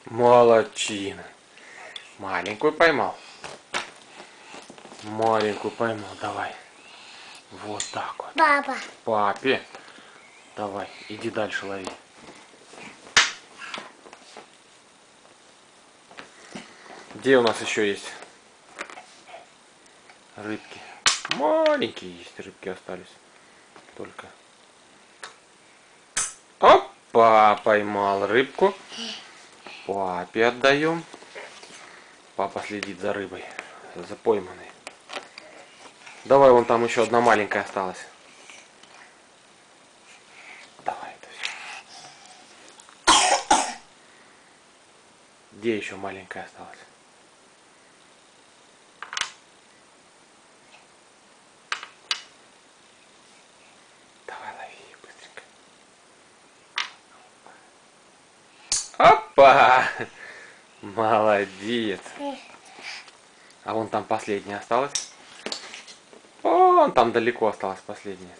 Молодчина. Маленькую поймал. Маленькую поймал. Давай. Вот так вот. Папа. Папе. Давай, иди дальше лови. Где у нас еще есть рыбки? Маленькие есть рыбки остались. Только. Опа, поймал рыбку. Папе отдаем. Папа следит за рыбой, за пойманной. Давай, вон там еще одна маленькая осталась. Давай это все. Где еще маленькая осталась? Давай лови ее быстренько. Опа! Молодец. А вон там последняя осталась. Вон там далеко осталась последняя.